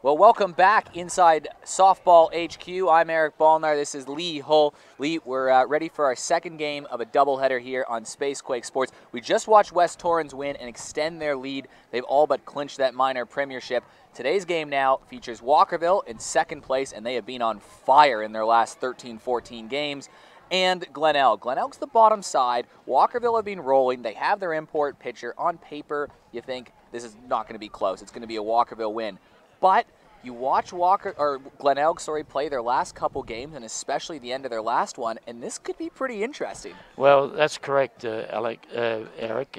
Well, welcome back inside Softball HQ. I'm Eric Ballnar. This is Lee Hull. Lee, we're ready for our second game of a doubleheader here on Spacequake Sports. We just watched West Torrens win and extend their lead. They've all but clinched that minor premiership. Today's game now features Walkerville in second place, and they have been on fire in their last 13-14 games. And Glenelg. Glenelg's the bottom side. Walkerville have been rolling. They have their import pitcher. On paper, you think this is not going to be close. It's going to be a Walkerville win. But you watch Glenelg, play their last couple games, and especially the end of their last one, and this could be pretty interesting. Well, that's correct, Eric,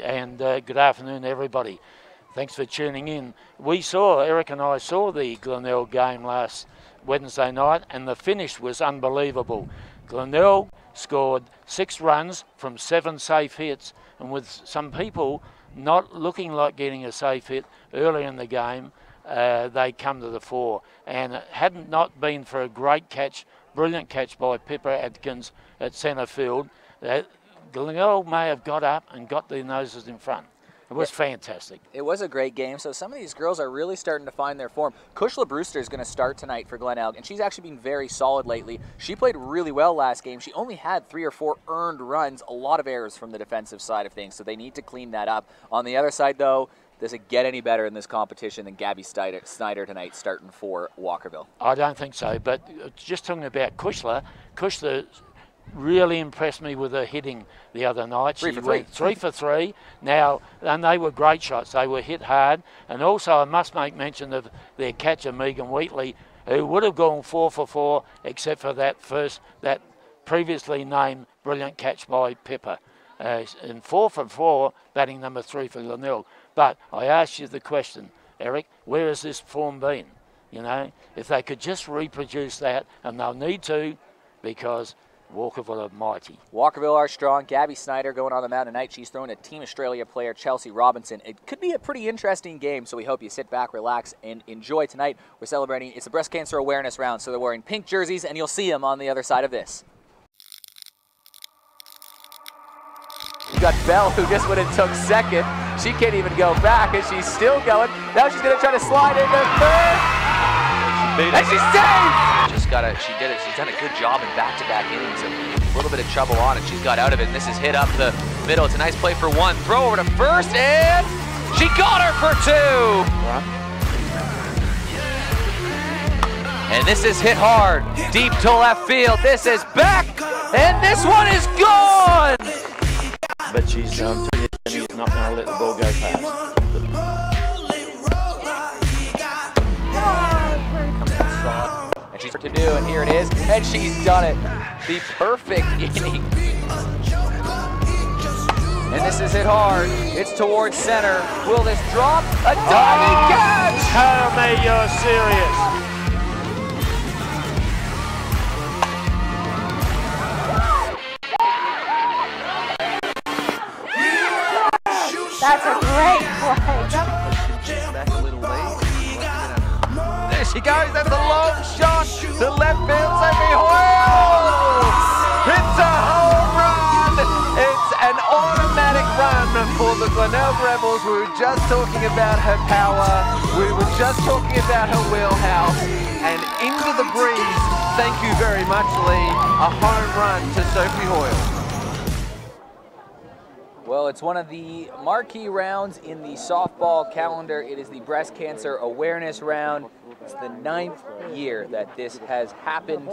and good afternoon, everybody. Thanks for tuning in. Eric and I saw the Glenelg game last Wednesday night, and the finish was unbelievable. Glenelg scored 6 runs from 7 safe hits, and with some people not looking like getting a safe hit early in the game, they come to the fore. And had it not been for a great catch, brilliant catch by Pippa Atkins at centre field, Glenelg may have got up and got their noses in front. It was fantastic. It was a great game. So some of these girls are really starting to find their form. Kushla Brewster is going to start tonight for Glenelg, and she's actually been very solid lately. She played really well last game. She only had 3 or 4 earned runs, a lot of errors from the defensive side of things, so they need to clean that up. On the other side, though, does it get any better in this competition than Gabby Snyder tonight starting for Walkerville? I don't think so, but just talking about Kushla really impressed me with her hitting the other night. 3 for 3. 3 for 3. Now, and they were great shots. They were hit hard. And also I must make mention of their catcher, Megan Wheatley, who would have gone 4 for 4 except for that previously named brilliant catch by Pippa. And 4 for 4, batting number 3 for Glenelg. But I asked you the question, Eric, where has this form been? You know, if they could just reproduce that, and they'll need to, because Walkerville are mighty. Walkerville are strong. Gabby Snyder going on the mound tonight. She's throwing a Team Australia player, Chelsea Robinson. It could be a pretty interesting game, so we hope you sit back, relax, and enjoy tonight. We're celebrating, it's a breast cancer awareness round, so they're wearing pink jerseys, and you'll see them on the other side of this. You got Bell, who just went and took second. She can't even go back, and she's still going. Now she's going to try to slide into third. And she's saved! She did it. She's done a good job in back-to-back innings. A little bit of trouble on it. She's got out of it, and this is hit up the middle. It's a nice play for 1. Throw over to first, and she got her for 2. And this is hit hard, deep to left field. This is back, and this one is gone! But she's not going to let the ball go past. And she's to do, and here it is, and she's done it. The perfect inning. And this is hit hard. It's towards center. Will this drop? A diving catch! Tell me you're serious. That's a great play. Back a little late. There she goes. That's a long shot to left field. Sophie Hoyle! It's a home run. It's an automatic run for the Glenelg Rebels. We were just talking about her power. We were just talking about her wheelhouse. And into the breeze. Thank you very much, Lee. A home run to Sophie Hoyle. Well, it's one of the marquee rounds in the softball calendar. It is the breast cancer awareness round. It's the 9th year that this has happened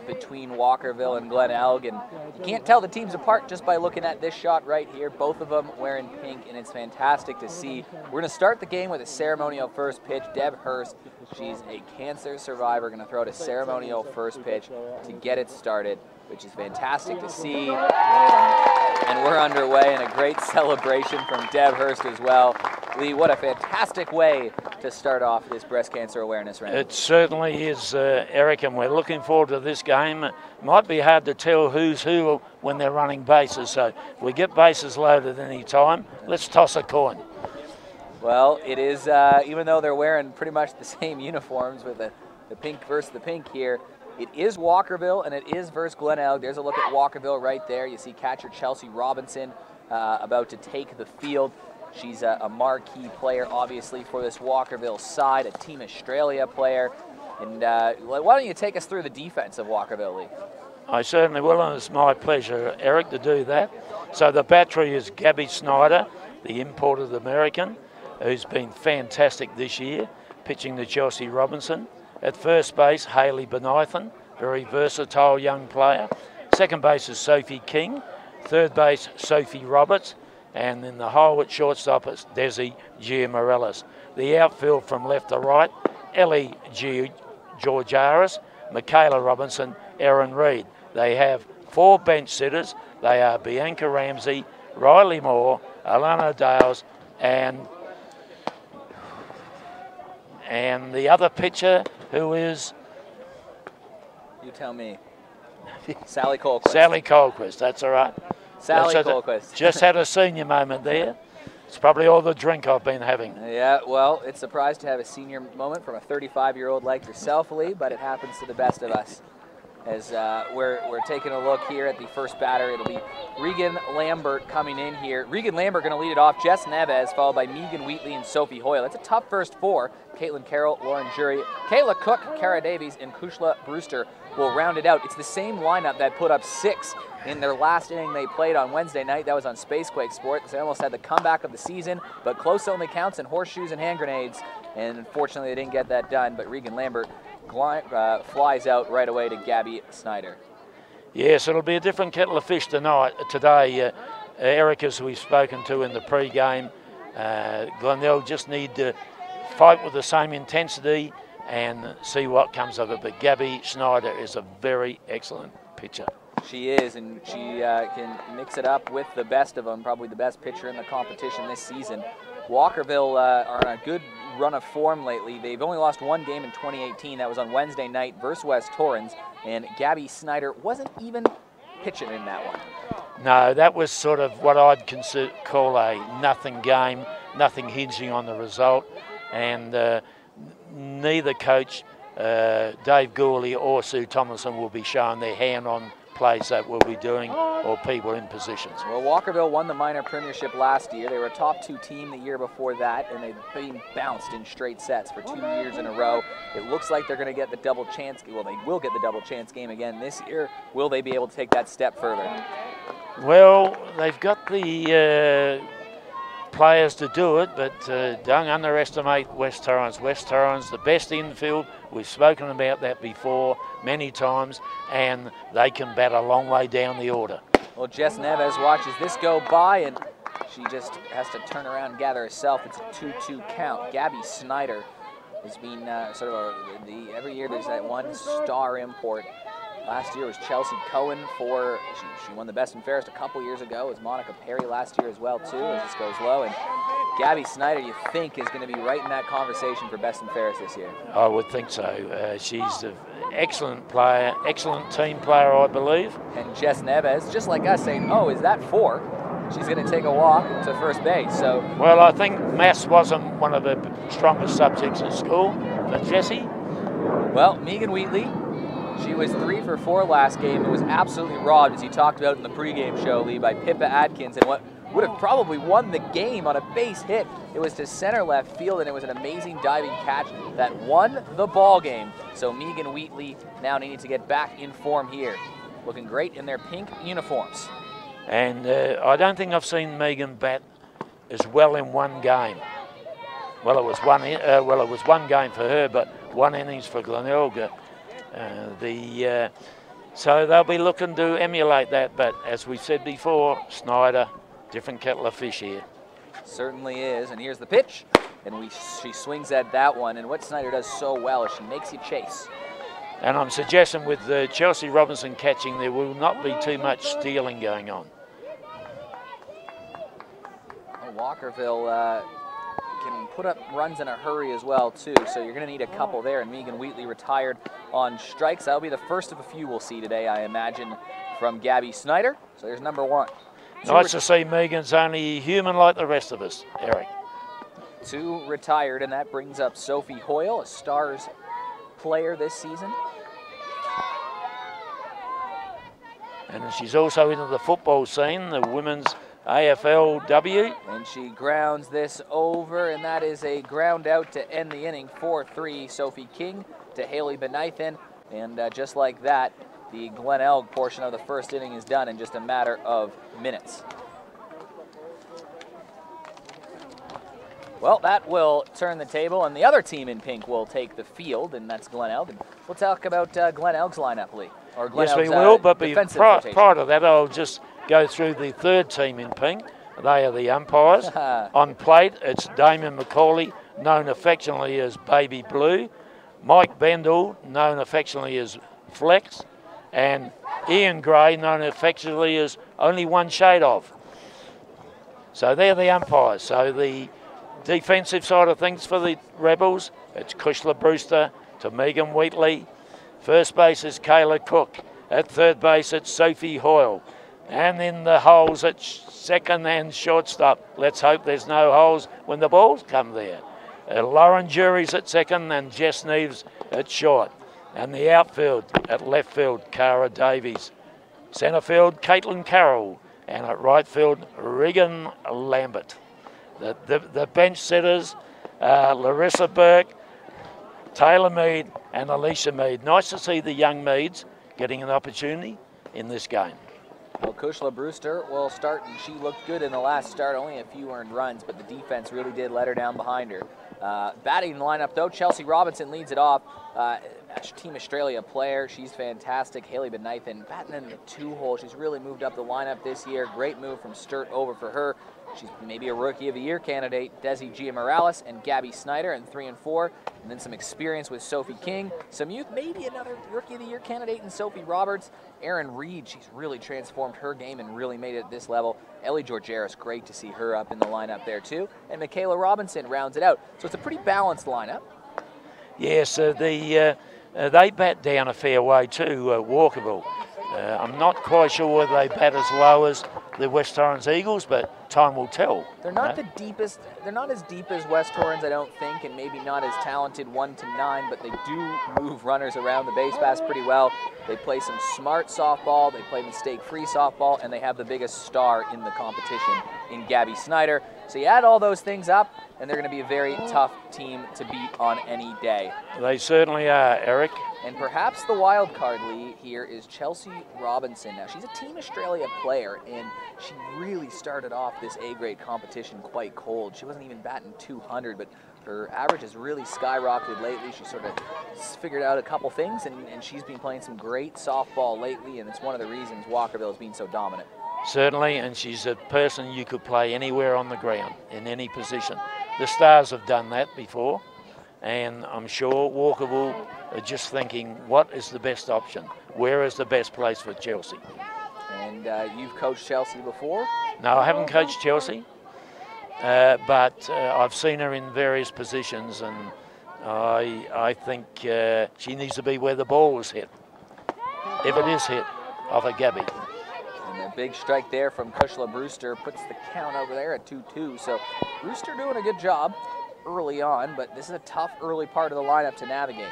between Walkerville and Glenelg, and you can't tell the teams apart just by looking at this shot right here. Both of them wearing pink, and it's fantastic to see. We're going to start the game with a ceremonial first pitch. Deb Hurst, she's a cancer survivor, going to throw out a ceremonial first pitch to get it started, which is fantastic to see. And we're underway, and a great celebration from Deb Hurst as well. Lee, what a fantastic way to start off this breast cancer awareness round. It certainly is, Eric, and we're looking forward to this game. It might be hard to tell who's who when they're running bases, so if we get bases loaded any time, let's toss a coin. Well, it is, even though they're wearing pretty much the same uniforms with the pink versus the pink here, it is Walkerville, and it is versus Glenelg. There's a look at Walkerville right there. You see catcher Chelsea Robinson about to take the field. She's a marquee player, obviously, for this Walkerville side, a Team Australia player. And why don't you take us through the defense of Walkerville, Lee? I certainly will, and it's my pleasure, Eric, to do that. So the battery is Gabby Snyder, the imported American, who's been fantastic this year, pitching to Chelsea Robinson. At first base, Hayley Benithan, very versatile young player. Second base is Sophie King. Third base, Sophie Roberts. And in the hole at shortstop is Desi Giamarellis. The outfield from left to right, Ellie Georgiaris, Michaela Robinson, Erin Reid. They have 4 bench sitters. They are Bianca Ramsey, Riley Moore, Alana Dales, and the other pitcher who is... You tell me. Sally Colquist. Sally Colquist, that's all right. Sally Colquist. Just had a senior moment there. It's probably all the drink I've been having. Yeah, well, it's a surprise to have a senior moment from a 35-year-old like yourself, Lee, but it happens to the best of us. As we're taking a look here at the first batter, it'll be Regan Lambert coming in here. Regan Lambert going to lead it off. Jess Neves, followed by Megan Wheatley and Sophie Hoyle. That's a tough first 4. Caitlin Carroll, Lauren Jury, Kayla Cook, Kara Davies, and Kushla Brewster will round it out. It's the same lineup that put up 6 in their last inning they played on Wednesday night. That was on Spacequake Sports. They almost had the comeback of the season, but close only counts in horseshoes and hand grenades. And unfortunately, they didn't get that done. But Regan Lambert flies out right away to Gabby Snyder. Yes, it'll be a different kettle of fish today. Eric, as we've spoken to in the pre-game, Glenelg just need to fight with the same intensity and see what comes of it. But Gabby Snyder is a very excellent pitcher. She is, and she can mix it up with the best of them, probably the best pitcher in the competition this season. Walkerville are on a good run of form lately. They've only lost 1 game in 2018. That was on Wednesday night versus West Torrens, and Gabby Snyder wasn't even pitching in that one. No, that was sort of what I'd call a nothing game, nothing hinging on the result, and neither coach, Dave Gourley or Sue Tomlinson, will be showing their hand on plays that we'll be doing or people in positions. Well, Walkerville won the minor premiership last year. They were a top 2 team the year before that, and they've been bounced in straight sets for 2 years in a row. It looks like they're going to get the double chance. Well, they will get the double chance game again this year. Will they be able to take that step further? Well, they've got the players to do it, but don't underestimate West Torrens. West Torrens, the best infield. We've spoken about that before many times, and they can bat a long way down the order. Well, Jess Neves watches this go by, and she just has to turn around and gather herself. It's a 2-2 count. Gabby Snyder has been sort of every year there's that one star import. Last year was Chelsea Cohen for, she won the Best and Fairest a couple years ago. It was Monica Perry last year as well too, as this goes low. And Gabby Snyder, you think, is going to be right in that conversation for Best and Fairest this year? I would think so. She's an excellent player, excellent team player, I believe. And Jess Neves, just like us, saying, oh, is that 4? She's going to take a walk to first base. So, well, I think maths wasn't one of the strongest subjects at school. But Jessie? Well, Megan Wheatley, she was 3 for 4 last game and was absolutely robbed, as you talked about in the pregame show, Lee, by Pippa Adkins, and what would have probably won the game on a base hit. It was to center left field, and it was an amazing diving catch that won the ball game. So Megan Wheatley now needing to get back in form here. Looking great in their pink uniforms. And I don't think I've seen Megan bat as well in one game. Well, it was one game for her, but 1 innings for Glenelg. So they'll be looking to emulate that, but as we said before, Snyder, different kettle of fish here. Certainly is, and here's the pitch, and she swings at that one, and what Snyder does so well is she makes you chase. And I'm suggesting with Chelsea Robinson catching, there will not be too much stealing going on. Well, Walkerville can put up runs in a hurry as well too, so you're going to need a couple there, and Megan Wheatley retired on strikes. That'll be the first of a few we'll see today, I imagine, from Gabby Snyder. So there's number 1. Nice to see Megan's only human like the rest of us, Eric. 2 retired, and that brings up Sophie Hoyle, a Stars player this season. And she's also into the football scene. The women's AFLW. And she grounds this over, and that is a ground out to end the inning. 4-3, Sophie King to Haley Benithan. And just like that, the Glenelg portion of the first inning is done in just a matter of minutes. Well, that will turn the table, and the other team in pink will take the field, and that's Glenelg. And we'll talk about Glenelg's lineup, Lee. Or Glenelg's, yes, we will, but prior to that, I'll just go through the third team in pink. They are the umpires. On plate, it's Damien McCauley, known affectionately as Baby Blue, Mike Bendel, known affectionately as Flex, and Ian Gray, known affectionately as Only One Shade Of. So they're the umpires. So the defensive side of things for the Rebels, it's Kushla Brewster to Megan Wheatley. First base is Kayla Cook. At third base, it's Sophie Hoyle. And in the holes, it's second and shortstop. Let's hope there's no holes when the balls come there. Lauren Jury's at second and Jess Neves at short. And the outfield, at left field, Cara Davies. Centre field, Caitlin Carroll. And at right field, Regan Lambert. The bench sitters, Larissa Burke, Taylor Mead and Alicia Mead. Nice to see the young Meads getting an opportunity in this game. Well, Kushla Brewster will start, and she looked good in the last start, only a few earned runs, but the defense really did let her down behind her. Batting lineup, though, Chelsea Robinson leads it off. Team Australia player, she's fantastic. Haley Benithan batting in the 2-hole. She's really moved up the lineup this year. Great move from Sturt over for her. She's maybe a Rookie of the Year candidate. Desi Gia Morales and Gabby Snyder in 3 and 4. And then some experience with Sophie King. Some youth, maybe another Rookie of the Year candidate in Sophie Roberts. Erin Reed, she's really transformed her game and really made it at this level. Ellie Georgeris, great to see her up in the lineup there too. And Michaela Robinson rounds it out. So it's a pretty balanced lineup. Yes, they bat down a fair way too, Walkerville. I'm not quite sure whether they bat as low as the West Torrens Eagles, but time will tell. They're not the deepest. They're not as deep as West Torrens, I don't think, and maybe not as talented 1 to 9, but they do move runners around the base pass pretty well. They play some smart softball, they play mistake-free softball, and they have the biggest star in the competition in Gabby Snyder. So you add all those things up, and they're going to be a very tough team to beat on any day. They certainly are, Eric. And perhaps the wild card, Lee, here is Chelsea Robinson. Now, she's a Team Australia player, and she really started off this A-grade competition quite cold. She wasn't even batting 200, but her average has really skyrocketed lately. She sort of figured out a couple things, and she's been playing some great softball lately, and it's one of the reasons Walkerville has been so dominant. Certainly, and she's a person you could play anywhere on the ground, in any position. The Stars have done that before, and I'm sure Walkerville are just thinking, what is the best option? Where is the best place for Chelsea? And you've coached Chelsea before? No, I haven't coached Chelsea, but I've seen her in various positions, and I think she needs to be where the ball is hit, if it is hit, off a Gabby. And a big strike there from Kushla Brewster puts the count over there at 2-2. So Brewster doing a good job early on, but this is a tough early part of the lineup to navigate.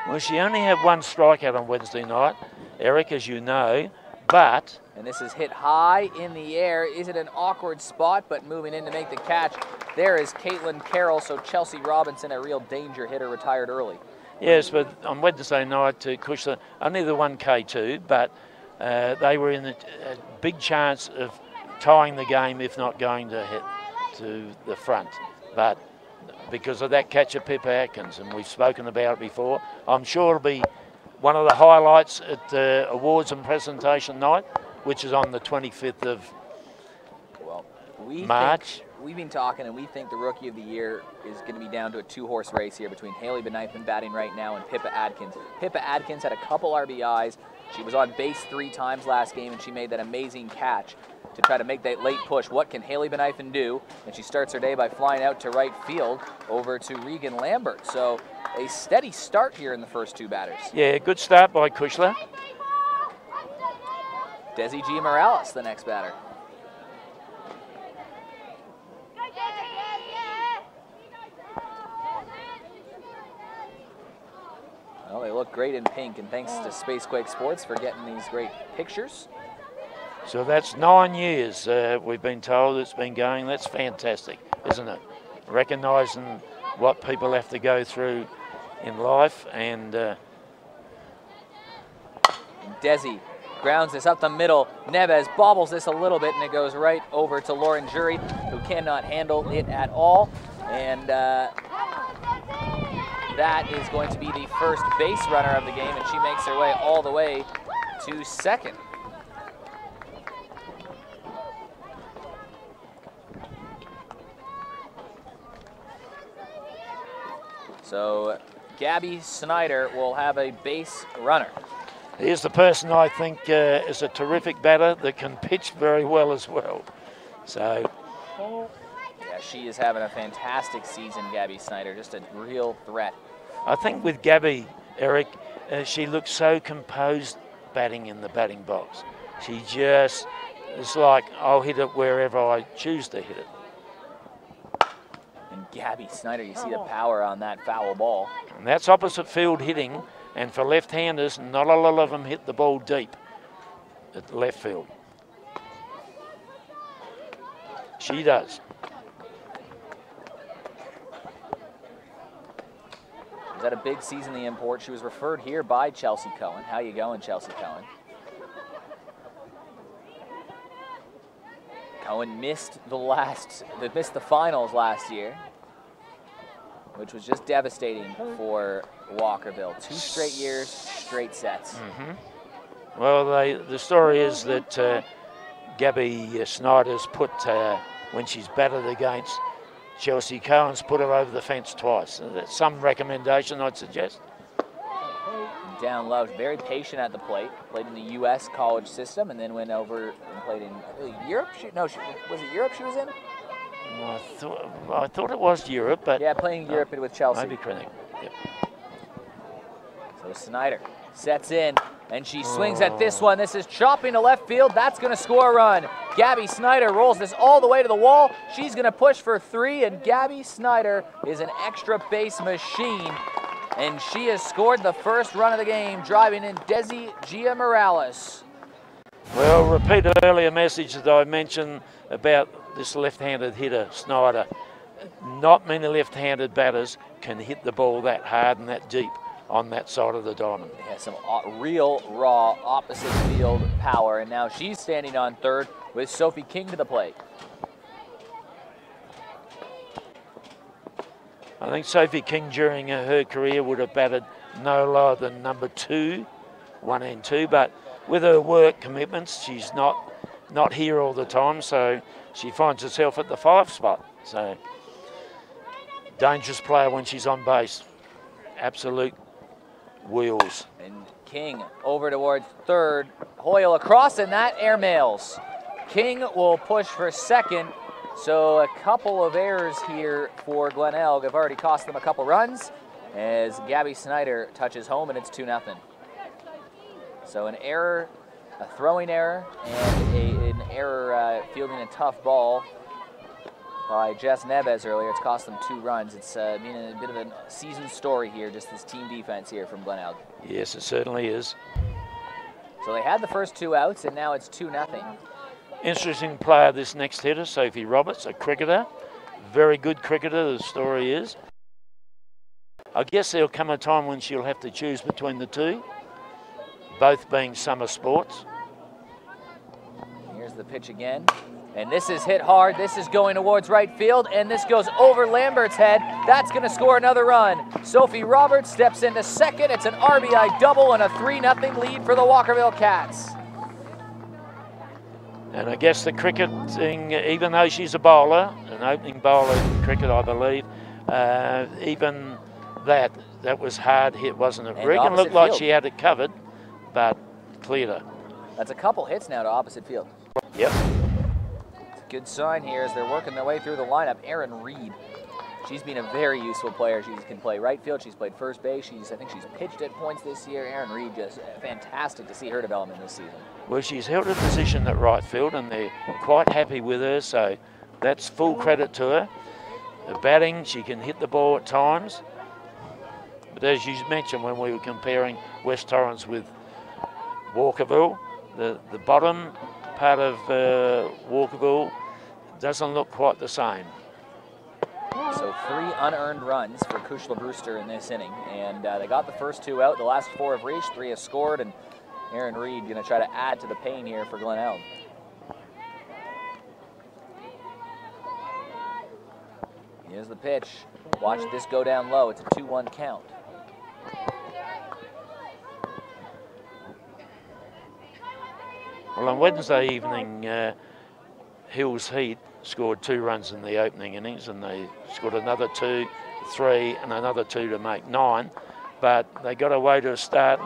Well, she only had 1 strikeout on Wednesday night, Eric, as you know, but... And this is hit high in the air. Is it an awkward spot, but moving in to make the catch. There is Caitlin Carroll, so Chelsea Robinson, a real danger hitter, retired early. Yes, but on Wednesday night to Kushla, only the 1K2, but they were in a big chance of tying the game, if not going to hit to the front. But because of that catch of Pippa Atkins, and we've spoken about it before, I'm sure it'll be one of the highlights at the awards and presentation night, which is on the 25th of March. We've been talking, and we think the Rookie of the Year is going to be down to a 2-horse race here between Haley Benithan batting right now and Pippa Atkins. Pippa Atkins had a couple RBIs. She was on base 3 times last game, and she made that amazing catch to try to make that late push. What can Haley Benithan do? And she starts her day by flying out to right field over to Regan Lambert. So a steady start here in the first 2 batters. Yeah, good start by Kushla. Desi G. Morales, the next batter. Well, they look great in pink, and thanks to Spacequake Sports for getting these great pictures. So that's 9 years we've been told it's been going. That's fantastic, isn't it? Recognising what people have to go through in life. And Desi grounds this up the middle. Neves bobbles this a little bit, and it goes right over to Lauren Jury, who cannot handle it at all. And that is going to be the first base runner of the game, and she makes her way all the way to second. So Gabby Snyder will have a base runner. Here's the person I think is a terrific batter that can pitch very well as well. So, yeah, she is having a fantastic season, Gabby Snyder, just a real threat. I think with Gabby, Eric, she looks so composed batting in the batting box. She just, it's like, I'll hit it wherever I choose to hit it. And Gabby Snyder, you see the power on that foul ball. And that's opposite field hitting. And for left-handers, not a lot of them hit the ball deep at left field. She does. Was that a big season, the import? She was referred here by Chelsea Cohen. How you going, Chelsea Cohen? Cohen missed the finals last year, which was just devastating for Walkerville. 2 straight years, straight sets. Well, the story is that Gabby Snyder's put, when she's batted against Chelsea Cohen's, put her over the fence twice. That's some recommendation, I'd suggest. Down low, very patient at the plate. Played in the U.S. college system, and then went over and played in Europe. Was it Europe she was in? I thought it was Europe, but yeah, playing Europe with Chelsea. Maybe correct. Yep. So Snyder sets in, and she swings at this one. This is chopping to left field. That's going to score a run. Gabby Snyder rolls this all the way to the wall. She's going to push for 3, and Gabby Snyder is an extra base machine, and she has scored the first run of the game, driving in Desi Gia Morales. Well, repeat an earlier message that I mentioned about this left-handed hitter, Snyder. Not many left-handed batters can hit the ball that hard and that deep on that side of the diamond. Yeah, some real raw opposite field power, and now she's standing on third with Sophie King to the plate. I think Sophie King during her career would have batted no lower than number 2, 1 and 2, but with her work commitments, she's not here all the time, so she finds herself at the 5 spot. So, dangerous player when she's on base. Absolute wheels. And King over towards third. Hoyle across, and that airmails. King will push for second. So a couple of errors here for Glenelg have already cost them a couple runs as Gabby Snyder touches home, and it's 2-0. So an error, a throwing error, and an error fielding a tough ball by Jess Neves earlier. It's cost them 2 runs. It's been a bit of a season story here, just this team defense here from Glenelg. Yes, it certainly is. So they had the first 2 outs, and now it's 2-0. Interesting player, this next hitter, Sophie Roberts, a cricketer. Very good cricketer, the story is. I guess there'll come a time when she'll have to choose between the 2, both being summer sports. Here's the pitch again. And this is hit hard. This is going towards right field, and this goes over Lambert's head. That's going to score another run. Sophie Roberts steps into second. It's an RBI double and a 3-0 lead for the Walkerville Cats. And I guess the cricketing, even though she's a bowler, an opening bowler in cricket, I believe, even that was hard hit, wasn't it? Regan looked like she had it covered, but cleared her. That's a couple hits now to opposite field. Yep. It's a good sign here as they're working their way through the lineup. Erin Reed, she's been a very useful player. She can play right field. She's played first base. I think she's pitched at points this year. Erin Reed, just fantastic to see her development this season. Well, she's held a position at right field, and they're quite happy with her, so that's full credit to her. The batting, she can hit the ball at times. But as you mentioned when we were comparing West Torrens with Walkerville, the bottom part of Walkerville doesn't look quite the same. So 3 unearned runs for Kushla Brewster in this inning, and they got the first 2 out. The last 4 have reached, 3 have scored, and Aaron Reed going to try to add to the pain here for Glenelg. Here's the pitch. Watch this go down low. It's a 2-1 count. Well, on Wednesday evening, Hills Heat scored 2 runs in the opening innings, and they scored another 2, 3, and another 2 to make 9. But they got away to a start,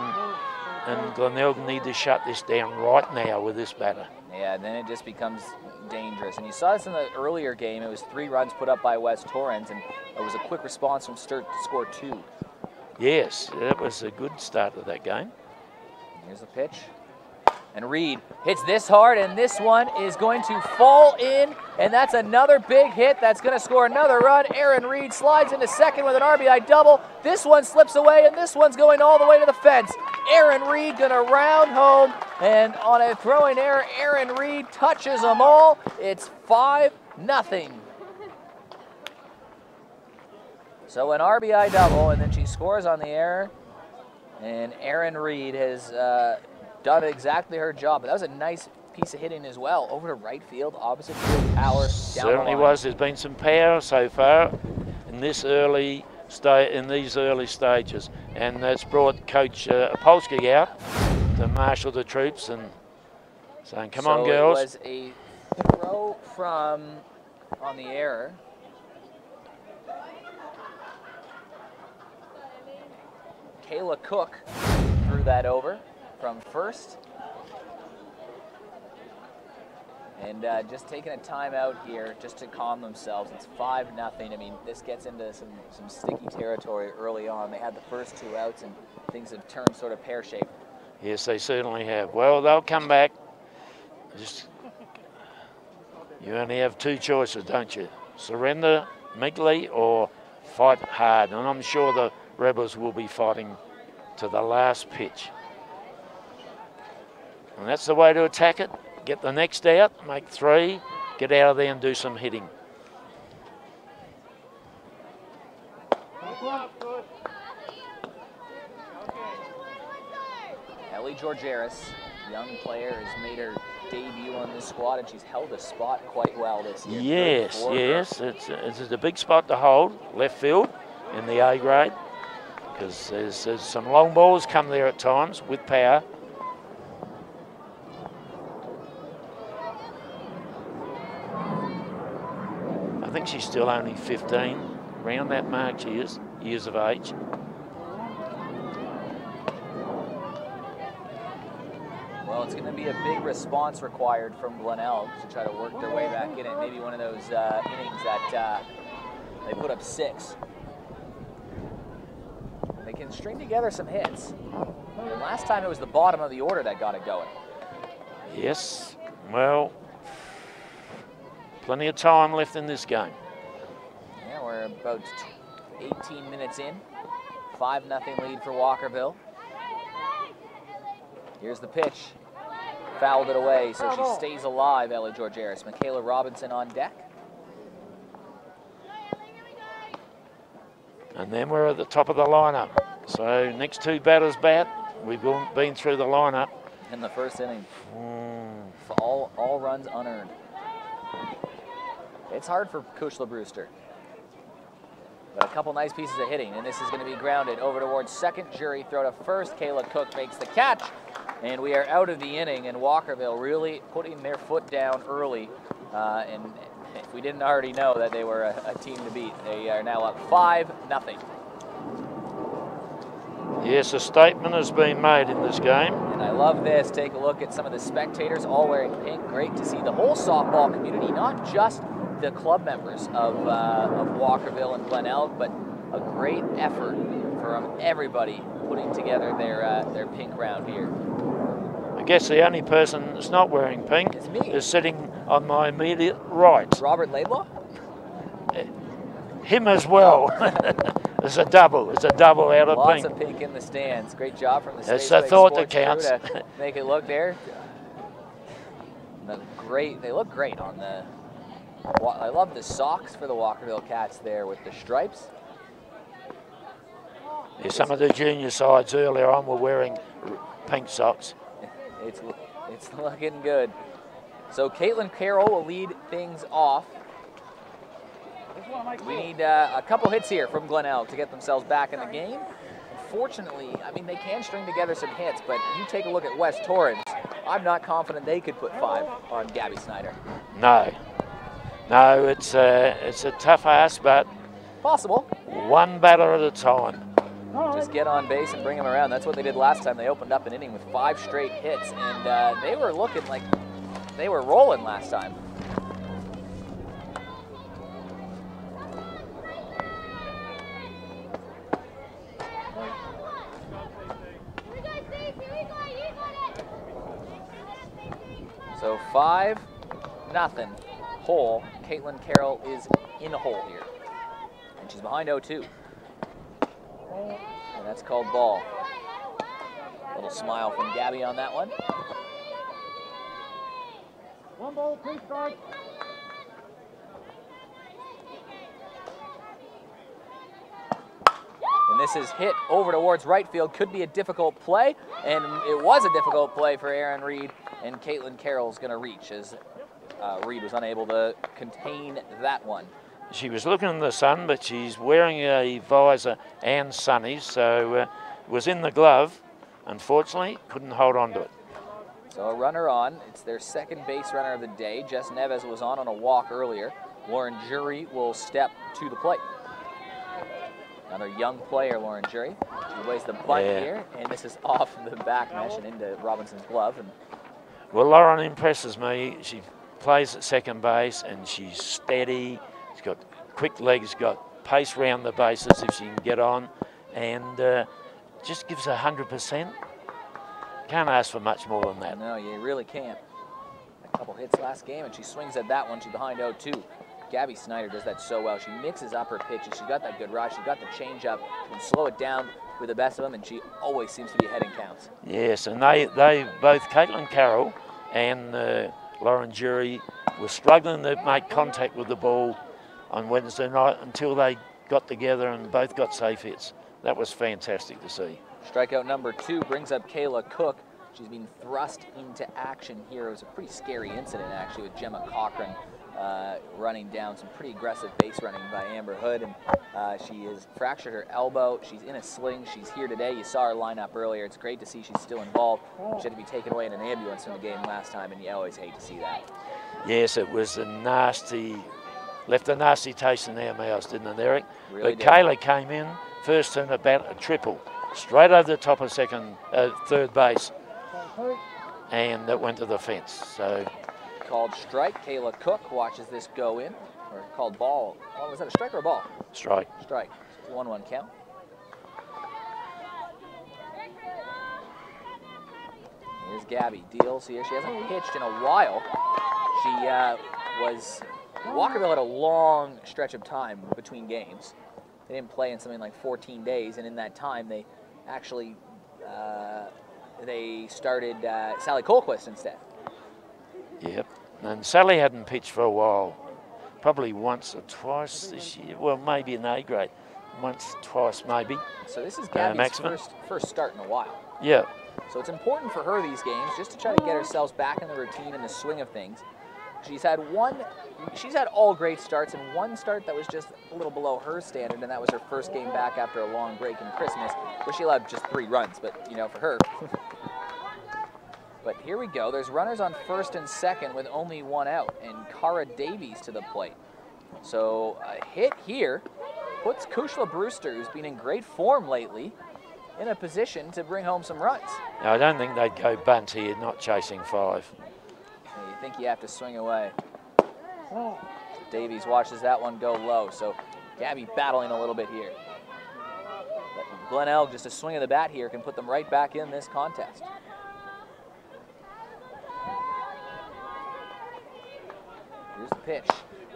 and Glenelg need to shut this down right now with this batter. Yeah, then it just becomes dangerous. And you saw this in the earlier game. It was 3 runs put up by West Torrens, and it was a quick response from Sturt to score 2. Yes, that was a good start of that game. Here's the pitch. And Reed hits this hard, and this one is going to fall in, and that's another big hit. That's going to score another run. Aaron Reed slides into second with an RBI double. This one slips away, and this one's going all the way to the fence. Aaron Reed going to round home, and on a throwing error, Aaron Reed touches them all. It's 5-0. So an RBI double, and then she scores on the error, and Aaron Reed has done exactly her job. But that was a nice piece of hitting as well, over to right field, opposite field power. Certainly was. There's been some power so far in this these early stages, and that's brought Coach Opolski out to marshal the troops and saying, "Come on, girls." It was a throw from on the error. Kayla Cook threw that over from first. And just taking a timeout here just to calm themselves. It's 5-0. I mean, this gets into some sticky territory early on. They had the first 2 outs, and things have turned sort of pear-shaped. Yes, they certainly have. Well, they'll come back. You only have 2 choices, don't you? Surrender meekly or fight hard. And I'm sure the Rebels will be fighting to the last pitch. And that's the way to attack it. Get the next out, make 3, get out of there and do some hitting. Ellie Georgeris, young player, has made her debut on this squad, and she's held a spot quite well this year. Yes. It's a big spot to hold, left field in the A grade, because there's some long balls come there at times with power. I think she's still only 15, around that mark she is, years of age. Well, it's going to be a big response required from Glenelg to try to work their way back in it. Maybe one of those innings that they put up 6. They can string together some hits. And last time it was the bottom of the order that got it going. Yes, well, plenty of time left in this game. Yeah, we're about 18 minutes in. 5-0 lead for Walkerville. Here's the pitch. Fouled it away, so she stays alive, Ellie Georgeris. Michaela Robinson on deck. And then we're at the top of the lineup. So next 2 batters bat. We've been through the lineup. In the first inning. All runs unearned. It's hard for Kushla Brewster. But a couple nice pieces of hitting, and this is going to be grounded over towards second. Jury throw to first. Kayla Cook makes the catch, and we are out of the inning. And Walkerville really putting their foot down early. And if we didn't already know that they were a team to beat, they are now up 5-0. Yes, a statement has been made in this game. And I love this. Take a look at some of the spectators all wearing pink. Great to see the whole softball community, not just the club members of Walkerville and Glenelg, but a great effort from everybody putting together their pink round here. I guess the only person that's not wearing pink is sitting on my immediate right. Robert Laidlaw? Him as well. It's a double. It's a double out of Lots pink. of pink in the stands. Great job from the It's the thought that counts. To make it look there. They look great on the. I love the socks for the Walkerville Cats there with the stripes. Yeah, some of the junior sides earlier on were wearing pink socks. It's looking good. So Caitlin Carroll will lead things off. We need a couple hits here from Glenelg to get themselves back in the game. Unfortunately, I mean, they can string together some hits, but you take a look at West Torrance, I'm not confident they could put 5 on Gabby Snyder. No, it's a tough ask, but possible. One batter at a time. Just get on base and bring them around. That's what they did last time. They opened up an inning with 5 straight hits, and they were looking like they were rolling last time. So 5-0 hole. Caitlin Carroll is in a hole here. And she's behind 0-2. And that's called ball. Little smile from Gabby on that one. 1 ball, 3 strikes. And this is hit over towards right field. Could be a difficult play, and it was a difficult play for Aaron Reed, and Caitlin Carroll's going to reach as Reed was unable to contain that one. She was looking in the sun, but she's wearing a visor and sunnies, so was in the glove. Unfortunately, couldn't hold on to it. So a runner on. It's their second base runner of the day. Jess Neves was on a walk earlier. Lauren Jury will step to the plate. Another young player, Lauren Jury. She weighs the bunt here, and this is off the back mesh and into Robinson's glove. And well, Lauren impresses me. She plays at second base, and she's steady. She's got quick legs, got pace round the bases if she can get on, and just gives 100%. Can't ask for much more than that. No, you really can't. A couple hits last game, and she swings at that one. She's behind 0-2. Gabby Snyder does that so well. She mixes up her pitches. She's got that good rush. She's got the changeup. She can slow it down with the best of them, and she always seems to be heading counts. Yes, and they both Caitlin Carroll and Lauren Jury were struggling to make contact with the ball on Wednesday night until they got together and both got safe hits. That was fantastic to see. Strikeout number 2 brings up Kayla Cook. She's been thrust into action here. It was a pretty scary incident, actually, with Gemma Cochran running down some pretty aggressive base running by Amber Hood, and she has fractured her elbow. She's in a sling. She's here today. You saw her line up earlier. It's great to see she's still involved. She had to be taken away in an ambulance from the game last time, and you always hate to see that. Yes, it was a nasty, left a nasty taste in our mouths, didn't it, Eric? Really but did. Kayla came in, first turn at bat, a triple, straight over the top of third base, and it went to the fence. So called strike. Kayla Cook watches this go in, or called ball. Oh, was that a strike or a ball? strike. Strike. 1-1 count. Here's Gabby. Deals here. She hasn't pitched in a while. Walkerville had a long stretch of time between games. They didn't play in something like 14 days, and in that time they actually they started Sally Colquist instead. Yep, and Sally hadn't pitched for a while, probably once or twice this year. Well, maybe in A grade, once, twice, maybe. So this is Gabby's maximum. first start in a while. Yeah. So it's important for her these games just to try to get herself back in the routine and the swing of things. She's had all great starts, and one start that was just a little below her standard, and that was her first game back after a long break in Christmas, where she allowed just 3 runs, but you know, for her. But here we go. There's runners on first and second with only 1 out, and Cara Davies to the plate. So a hit here puts Kushla Brewster, who's been in great form lately, in a position to bring home some runs. Now, I don't think they'd go bunt here, not chasing 5. You think you have to swing away. Davies watches that one go low, so Gabby battling a little bit here. But Glenelg, just a swing of the bat here, can put them right back in this contest. Here's the pitch,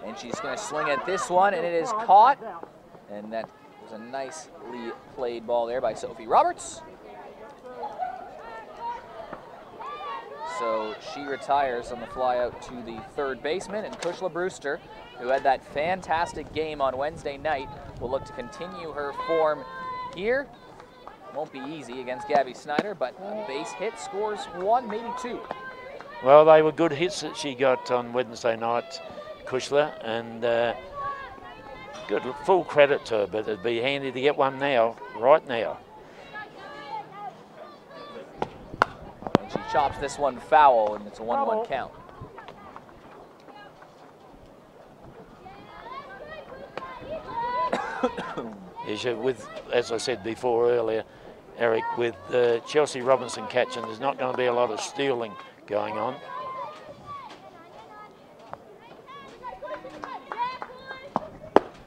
and she's going to swing at this one, and it is caught, and that was a nicely played ball there by Sophie Roberts. So she retires on the fly out to the third baseman, and Kushla Brewster, who had that fantastic game on Wednesday night, will look to continue her form here. Won't be easy against Gabby Snyder, but a base hit scores 1, maybe 2. Well, they were good hits that she got on Wednesday night, Kushla, and good, full credit to her, but it'd be handy to get one now, right now. And she chops this one foul, and it's a 1-1 count. With, as I said before earlier, Eric, with Chelsea Robinson catching, there's not going to be a lot of stealing going on.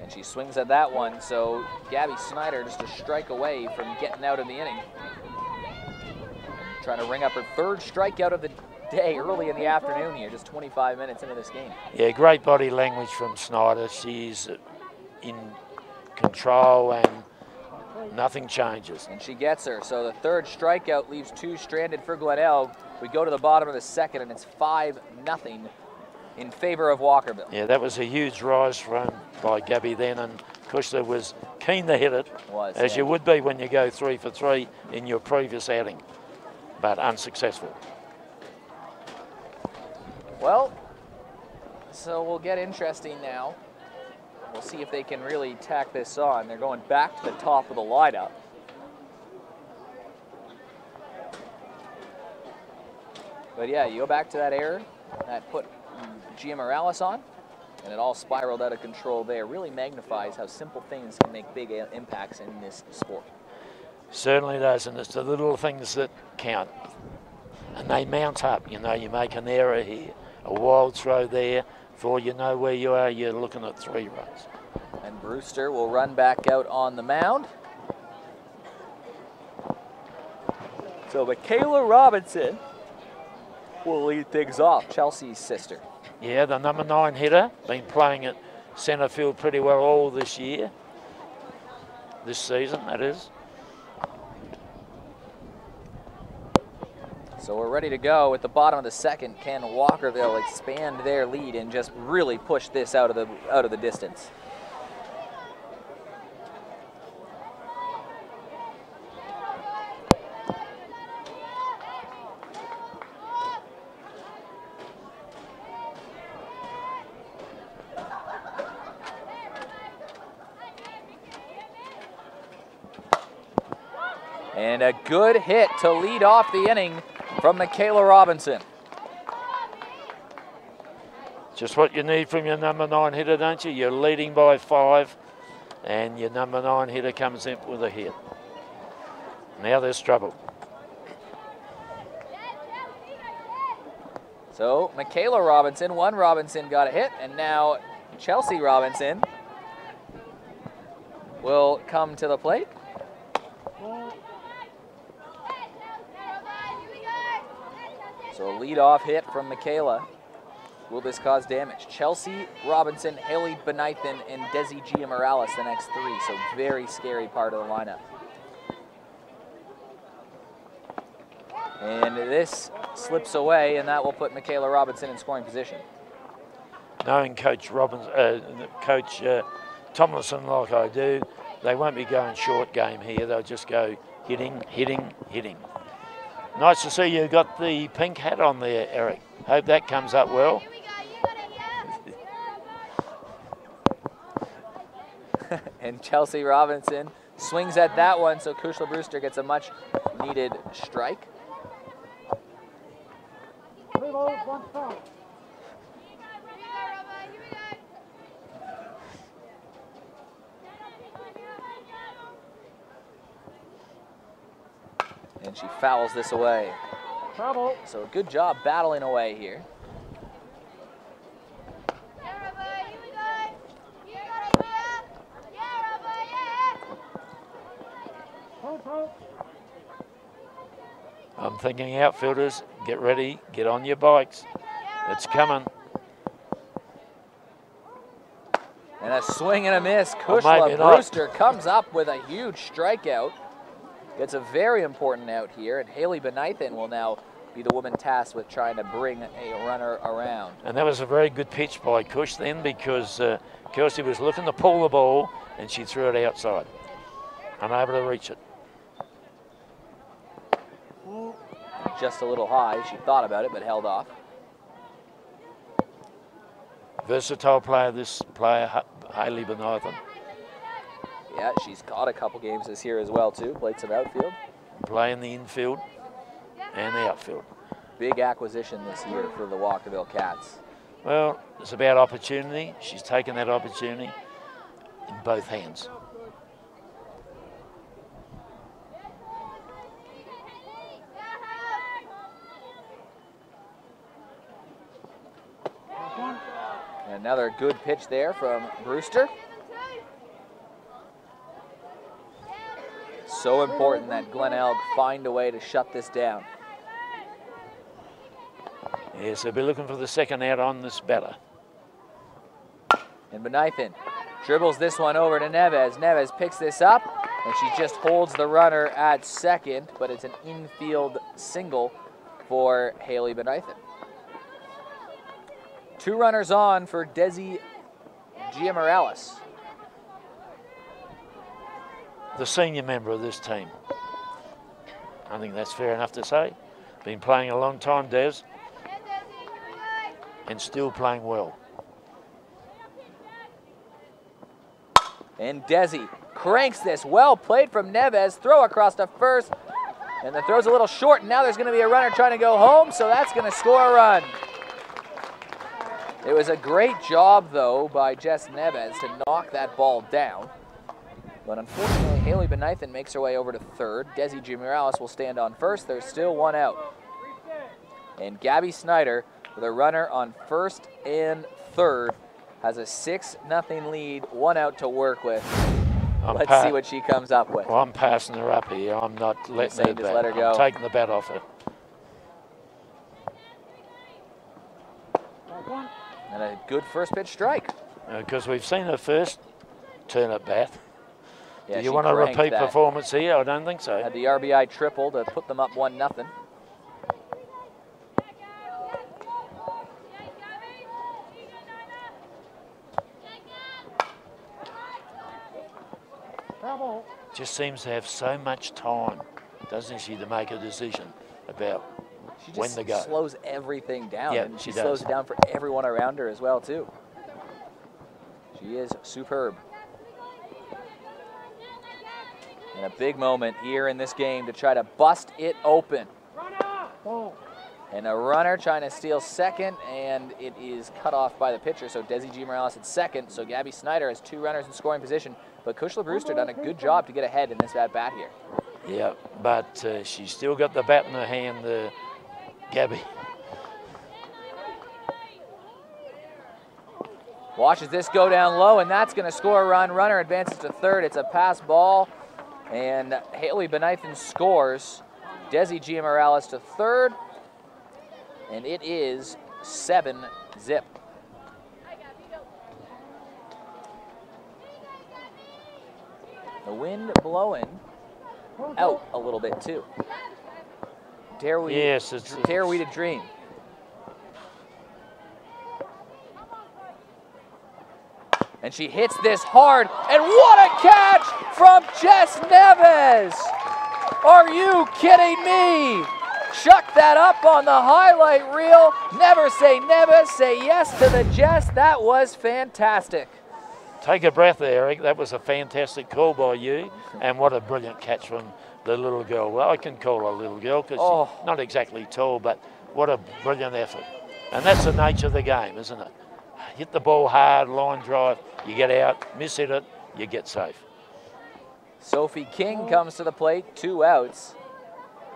And she swings at that one, so Gabby Snyder just a strike away from getting out of the inning. Trying to ring up her third strikeout of the day early in the afternoon here, just 25 minutes into this game. Yeah, great body language from Snyder. She's in control and nothing changes. And she gets her, so the third strikeout leaves 2 stranded for Glenelg. We go to the bottom of the second, and it's 5-0 in favor of Walkerville. Yeah, that was a huge rise by Gabby then, and Kushla was keen to hit it, as you would be when you go 3 for 3 in your previous outing, but unsuccessful. Well, so we'll get interesting now. We'll see if they can really tack this on. They're going back to the top of the lineup. But yeah, you go back to that error that put Gia Morales on, and it all spiraled out of control there. Really magnifies how simple things can make big impacts in this sport. Certainly does, and it's the little things that count. And they mount up, you know, you make an error here, a wild throw there, before you know where you are, you're looking at 3 runs. And Brewster will run back out on the mound. So Michaela Robinson will lead things off, Chelsea's sister. Yeah, the number 9 hitter, been playing at centre field pretty well all this year. This season, that is. So we're ready to go at the bottom of the second. Can Walkerville expand their lead and just really push this out of the distance? And a good hit to lead off the inning from Michaela Robinson. Just what you need from your number 9 hitter, don't you? You're leading by 5, and your number 9 hitter comes in with a hit. Now there's trouble. So Michaela Robinson, one Robinson got a hit, and now Chelsea Robinson will come to the plate. So a lead-off hit from Michaela. Will this cause damage? Chelsea Robinson, Haley Benithan, and Desi Gia Morales, the next 3. So very scary part of the lineup. And this slips away, and that will put Michaela Robinson in scoring position. Knowing Coach Tomlinson like I do, they won't be going short game here. They'll just go hitting, hitting, hitting. Nice to see you got the pink hat on there, Eric. Hope that comes up well. And Chelsea Robinson swings at that one, so Kushla Brewster gets a much needed strike. 3 balls, 1 strike. And she fouls this away. Trouble. So a good job battling away here. I'm thinking outfielders, get ready, get on your bikes. It's coming. And a swing and a miss. Or maybe Kushla not. Brewster comes up with a huge strikeout. Gets a very important out here, and Haley Benithan will now be the woman tasked with trying to bring a runner around. And that was a very good pitch by Cush then, because Kelsey was looking to pull the ball and she threw it outside. Unable to reach it. Just a little high. She thought about it but held off. Versatile player, this player, Hayley Benithan. Yeah, she's caught a couple games this year as well too. Played some outfield. Play in the infield and the outfield. Big acquisition this year for the Walkerville Cats. Well, it's about opportunity. She's taken that opportunity in both hands. Another good pitch there from Brewster. So important that Glenelg find a way to shut this down. Yes, they'll be looking for the second out on this batter. And Benithan dribbles this one over to Neves. Neves picks this up, and she just holds the runner at second, but it's an infield single for Hayley Benithan. 2 runners on for Desi Giamorales. The senior member of this team. I think that's fair enough to say. Been playing a long time, Des, and still playing well. And Desi cranks this. Well played from Neves. Throw across to first. And the throw's a little short. And now there's going to be a runner trying to go home, so that's going to score a run. It was a great job, though, by Jess Neves to knock that ball down. But unfortunately, Hayley Benithan makes her way over to third. Desi Giamorales will stand on first. There's still one out. And Gabby Snyder, with a runner on first and third, has a 6-0 lead, 1 out to work with. Let's see what she comes up with. Well, I'm passing her up here. I'm not letting her bat. Let her go. I'm taking the bat off her. And a good first pitch strike. Because we've seen her first turn-up bat. Yeah, Do you want a repeat that. performance here? I don't think so. Had the RBI triple to put them up 1-0. Just seems to have so much time, doesn't she, to make a decision about when to go. She slows everything down. Yeah, and she slows does. it down for everyone around her as well, too. She is superb. And a big moment here in this game to try to bust it open. And a runner trying to steal second, and it is cut off by the pitcher. So Desi Giamorales at second. So Gabby Snyder has 2 runners in scoring position. But Kushla Brewster done a good job to get ahead in this at-bat here. Yeah, but she's still got the bat in her hand, Gabby. Watches this go down low, and that's going to score a run. Runner advances to third. It's a pass ball, and Hayley Benithan scores. Desi Giamorales to third, and it is 7-0. The wind blowing out a little bit too. Dare we to dream? And she hits this hard, and what a catch from Jess Neves! Are you kidding me? Chuck that up on the highlight reel. Never say Neves, say yes to the Jess. That was fantastic. Take a breath there, Eric. That was a fantastic call by you. And what a brilliant catch from the little girl. Well, I can call her a little girl because she's not exactly tall, but what a brilliant effort. And that's the nature of the game, isn't it? Hit the ball hard, line drive, you get out, miss hit it, you get safe. Sophie King comes to the plate, 2 outs.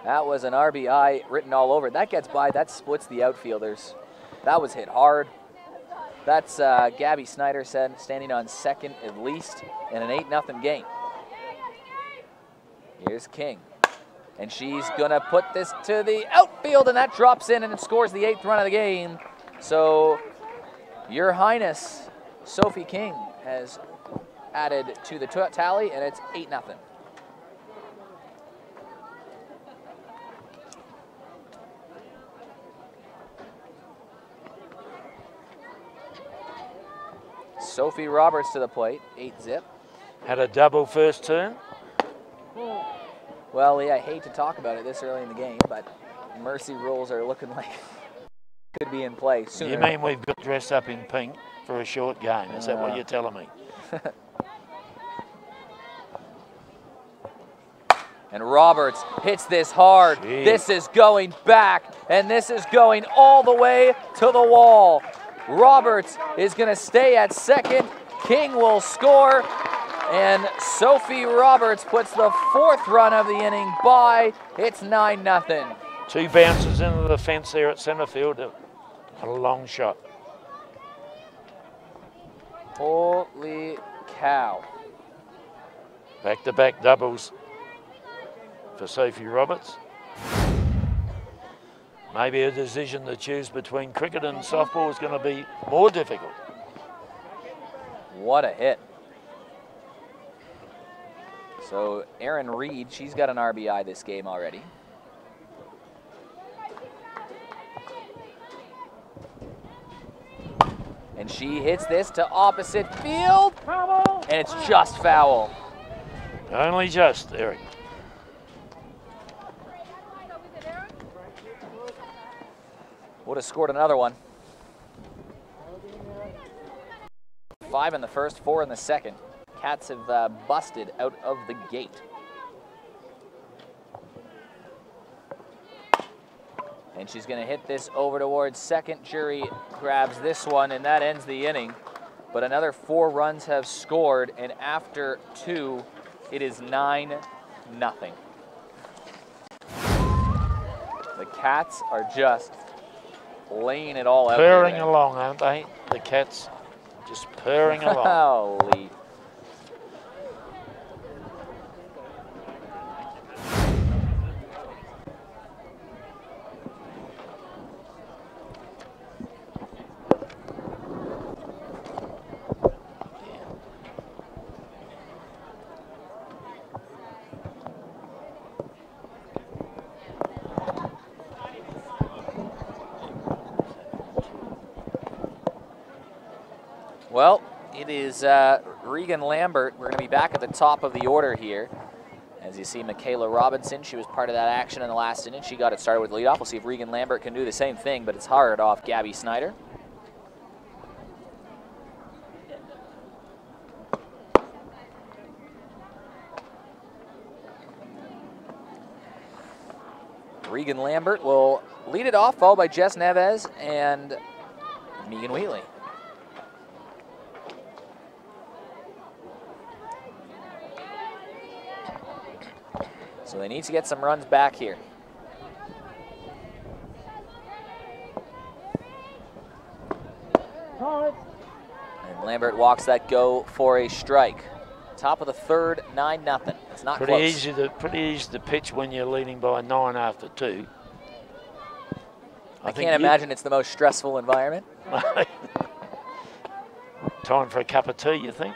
That was an RBI written all over it. That gets by, that splits the outfielders. That was hit hard. That's Gabby Snyder standing on second at least in an 8-0 game. Here's King. And she's going to put this to the outfield, and that drops in, and it scores the 8th run of the game. So, Your Highness, Sophie King has added to the tally, and it's Sophie Roberts to the plate, 8-zip. Had a double first turn. Well, yeah, I hate to talk about it this early in the game, but mercy rules are looking like could be in play sooner. You mean we've got dressed up in pink for a short game? Is that what you're telling me? And Roberts hits this hard. Jeez. This is going back, and this is going all the way to the wall. Roberts is going to stay at second. King will score, and Sophie Roberts puts the 4th run of the inning by. It's 9-0. 2 bounces into the fence there at centre field. A long shot. Holy cow. Back-to-back doubles for Sophie Roberts. Maybe a decision to choose between cricket and softball is going to be more difficult. What a hit. So Erin Reed, she's got an RBI this game already. And she hits this to opposite field, and it's just foul. Only just, Eric. Would have scored another one. 5 in the first, 4 in the second. Cats have busted out of the gate. And she's going to hit this over towards second. Jury grabs this one, and that ends the inning. But another 4 runs have scored, and after 2, it is 9-0. The Cats are just laying it all out. Purring along, aren't they? The Cats just purring along. Holy. Well, it is Regan Lambert. We're going to be back at the top of the order here. As you see, Michaela Robinson, she was part of that action in the last inning. She got it started with leadoff. We'll see if Regan Lambert can do the same thing, but it's hard off Gabby Snyder. Regan Lambert will lead it off, followed by Jess Neves and Megan Wheatley. So they need to get some runs back here. And Lambert walks that go for a strike. Top of the 3rd, 9-0. It's not pretty close. Pretty easy to pitch when you're leading by 9 after 2. I can't imagine it's the most stressful environment. Time for a cup of tea, you think?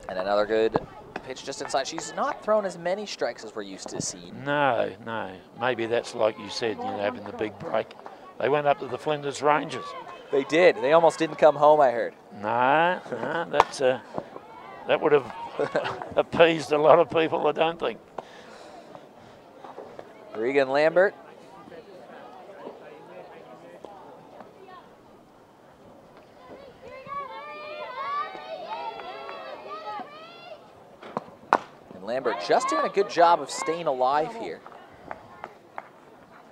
And another good pitch just inside. She's not thrown as many strikes as we're used to seeing. No. Maybe that's like you said, having the big break. They went up to the Flinders Rangers. They did. They almost didn't come home, I heard. No, that would have appeased a lot of people, I don't think. Regan Lambert. And Lambert just doing a good job of staying alive here.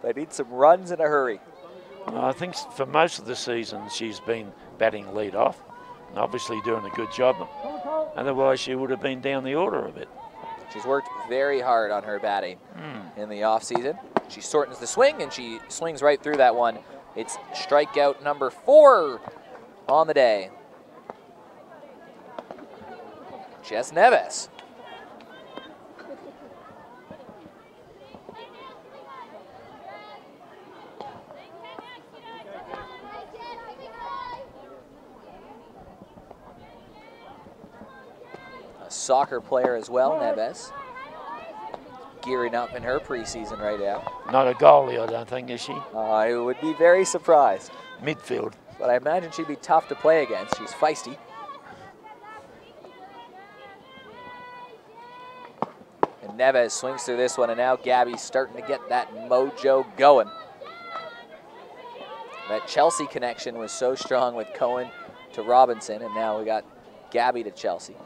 They need some runs in a hurry. Well, I think for most of the season she's been batting lead off and obviously doing a good job. Otherwise she would have been down the order a bit. She's worked very hard on her batting in the offseason. She shortens the swing and she swings right through that one. It's strikeout number 4 on the day. Jess Neves. soccer player as well, Neves. Gearing up in her preseason right now. Not a goalie, I don't think, is she? I would be very surprised. Midfield. But I imagine she'd be tough to play against. She's feisty. And Neves swings through this one, and now Gabby's starting to get that mojo going. That Chelsea connection was so strong with Cohen to Robinson, and now we got Gabby to Chelsea.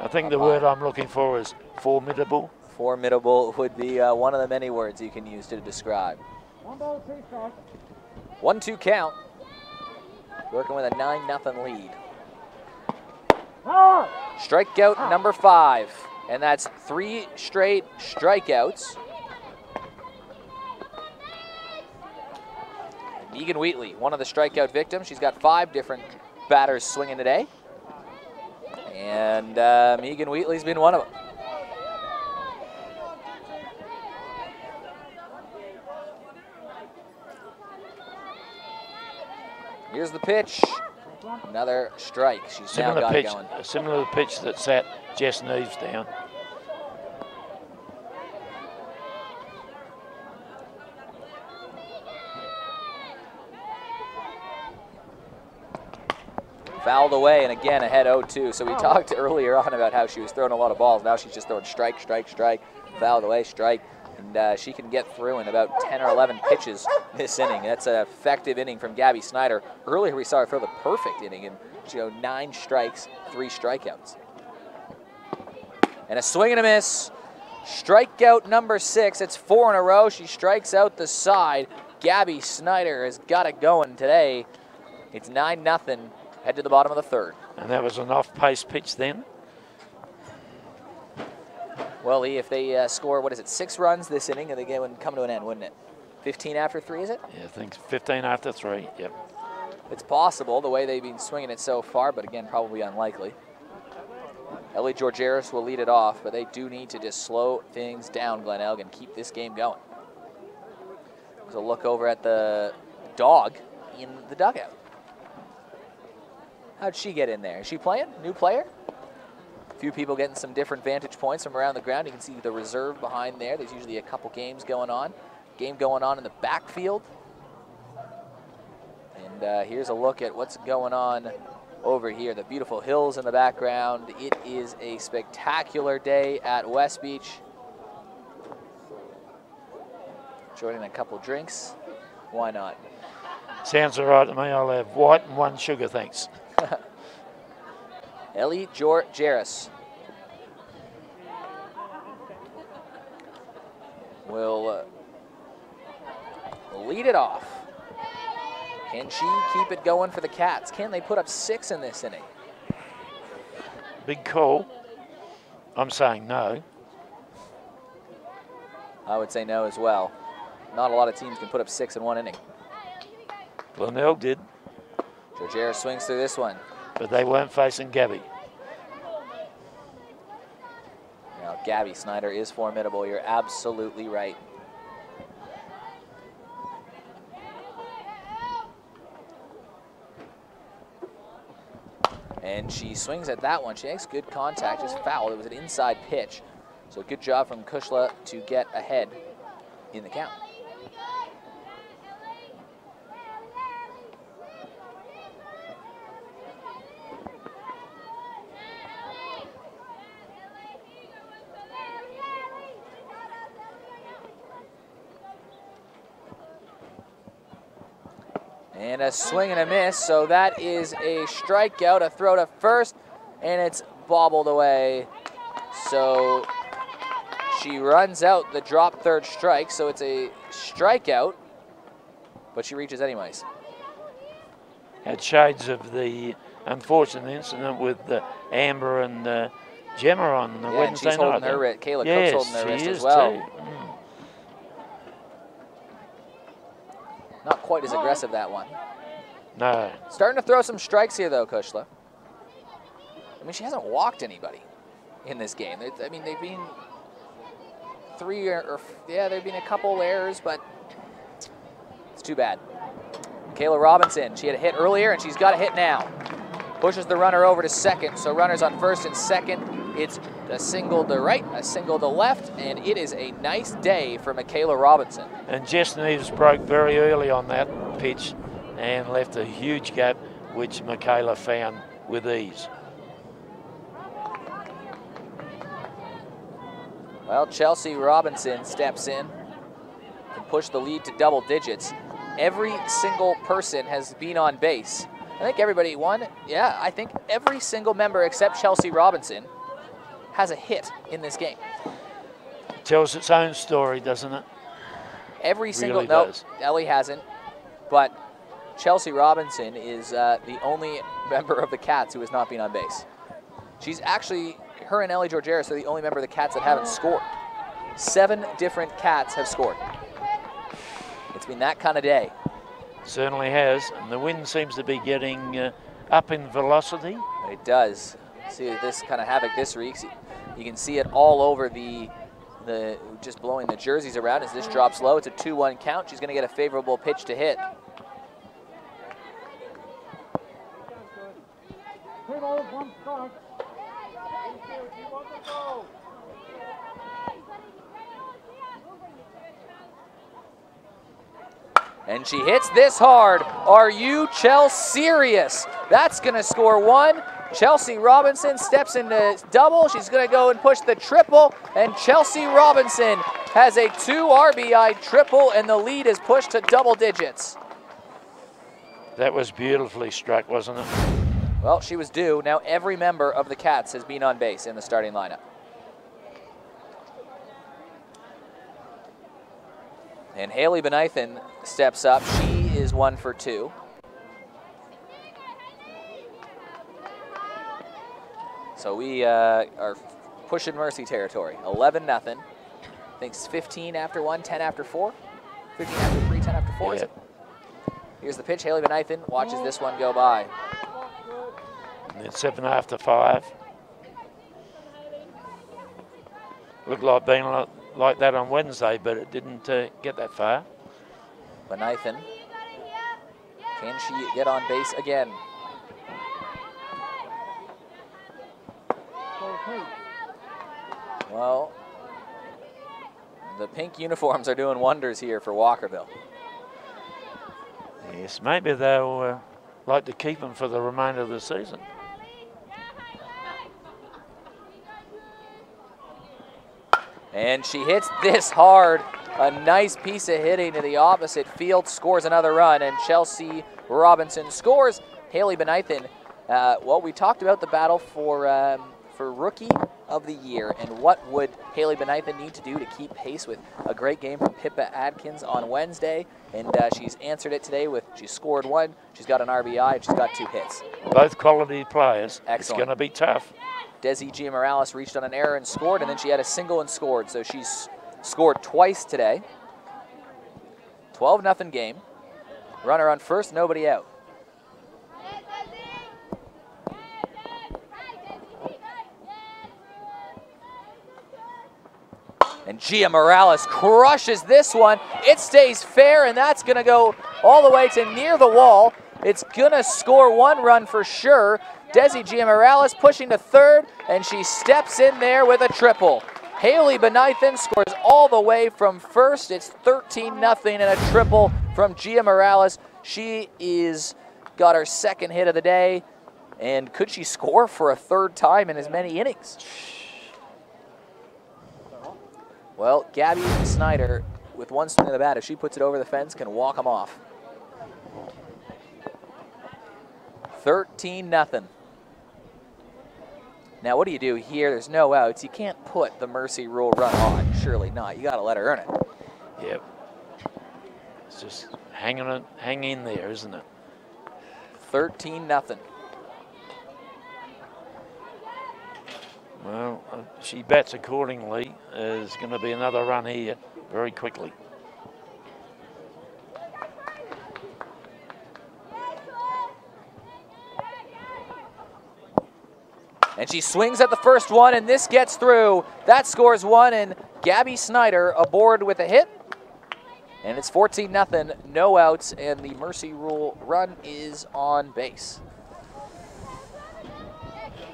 I think the word I'm looking for is formidable. Formidable would be one of the many words you can use to describe. 1-2 count. Working with a 9-0 lead. Strikeout number 5. And that's 3 straight strikeouts. Megan Wheatley, one of the strikeout victims. She's got 5 different batters swinging today. And Megan Wheatley's been one of them. Here's the pitch. Another strike. She's now got it going. Similar pitch that sat Jess Neves down. Fouled away, and again ahead 0-2. So we talked earlier on about how she was throwing a lot of balls. Now she's just throwing strike, strike, strike, fouled away, strike. And she can get through in about 10 or 11 pitches this inning. That's an effective inning from Gabby Snyder. Earlier we saw her throw the perfect inning, and she got 9 strikes, 3 strikeouts. And a swing and a miss. Strikeout number 6. It's 4 in a row. She strikes out the side. Gabby Snyder has got it going today. It's 9-0. Head to the bottom of the 3rd. And that was an off-pace pitch then? Well, Lee, if they score, 6 runs this inning, and the game would come to an end, wouldn't it? 15 after 3, is it? Yeah, I think 15 after 3, yep. It's possible, the way they've been swinging it so far, but again, probably unlikely. Ellie Georgeris will lead it off, but they do need to just slow things down, Glenelg, and keep this game going. There's a look over at the dog in the dugout. How'd she get in there? Is she playing? New player? A few people getting some different vantage points from around the ground. You can see the reserve behind there. There's usually a couple games going on. Game going on in the backfield. And here's a look at what's going on over here. The beautiful hills in the background. It is a spectacular day at West Beach. Joining a couple drinks. Why not? Sounds all right to me. I'll have white and 1 sugar, thanks. Ellie Georgeris will lead it off. Can she keep it going for the Cats? Can they put up 6 in this inning? Big call. I'm saying no. I would say no as well. Not a lot of teams can put up 6 in 1 inning. Glenelg did. Georgeris swings through this one. But they weren't facing Gabby. Now, Gabby Snyder is formidable. You're absolutely right. And she swings at that one. She makes good contact, just fouled. It was an inside pitch. So good job from Kushla to get ahead in the count. And a swing and a miss, so that is a strikeout, a throw to first, and it's bobbled away. So she runs out the drop third strike, so it's a strikeout, but she reaches anyways. Had shades of the unfortunate incident with Amber and Gemma on the Wednesday and she's night. holding her wrist. Kayla yes, Cook's holding her wrist she as is well. too. Mm. Not quite as aggressive, that one. No. Starting to throw some strikes here, though, Kushla. I mean, she hasn't walked anybody in this game. I mean, they've been they've been a couple errors, but it's too bad. Kayla Robinson, she had a hit earlier and she's got a hit now. Pushes the runner over to second, so runners on first and second. It's a single to right, a single to left, and it is a nice day for Michaela Robinson. And Jess Neves broke very early on that pitch and left a huge gap, which Michaela found with ease. Well, Chelsea Robinson steps in and push the lead to double digits. Every single person has been on base. I think everybody won. Yeah, I think every single member except Chelsea Robinson has a hit in this game. Tells its own story, doesn't it? Every single, really no, does. Ellie hasn't, but Chelsea Robinson is the only member of the Cats who has not been on base. She's actually, her and Ellie Georgeris are the only member of the Cats that haven't scored. 7 different Cats have scored. It's been that kind of day. Certainly has, and the wind seems to be getting up in velocity. It does. See this kind of havoc this week. You can see it all over the just blowing the jerseys around as this drops low. It's a 2-1 count. She's going to get a favorable pitch to hit. 3 balls, 1 strike. And she hits this hard. Are you, Chelsea, serious? That's going to score 1. Chelsea Robinson steps into double. She's going to go and push the triple. And Chelsea Robinson has a 2 RBI triple, and the lead is pushed to double digits. That was beautifully struck, wasn't it? Well, she was due. Now every member of the Cats has been on base in the starting lineup. And Haley Benithan steps up. She is 1 for 2. So we are pushing Mercy territory. 11-0. I think it's 15 after 1, 10 after 4. 15 after 3, 10 after 4. Yeah. Here's the pitch. Haley Benithan watches this one go by. And it's 7 after 5. Looked like being like that on Wednesday, but it didn't get that far. Benithan, can she get on base again? Well, the pink uniforms are doing wonders here for Walkerville. Yes, maybe they'll like to keep them for the remainder of the season. And she hits this hard. A nice piece of hitting to the opposite field, scores another run, and Chelsea Robinson scores. Haley Benithan, well, we talked about the battle for Rookie of the Year, and what would Haley Benithan need to do to keep pace with a great game from Pippa Adkins on Wednesday, and she's answered it today with, she scored 1, she's got an RBI, and she's got 2 hits. Both quality players. Excellent. It's going to be tough. Desi Giamorales reached on an error and scored, and then she had a single and scored, so she's scored twice today. 12-0 game. Runner on first, nobody out. And Giamorales crushes this one. It stays fair, and that's going to go all the way to near the wall. It's going to score 1 run for sure. Desi Giamorales pushing to third, and she steps in there with a triple. Haley Benithan scores all the way from first. It's 13-0 and a triple from Giamorales. She is got her 2nd hit of the day, and could she score for a 3rd time in as many innings? Well, Gabby Snyder, with 1 swing of the bat, if she puts it over the fence, can walk them off. 13-0. Now, what do you do here? There's no outs. You can't put the Mercy rule run on. Surely not. You got to let her earn it. Yep. It's just hang in there, isn't it? 13-0. Well, she bats accordingly. There's going to be another run here very quickly. And she swings at the first one, and this gets through. That scores 1, and Gabby Snyder aboard with a hit. And it's 14-0, no outs, and the mercy rule run is on base.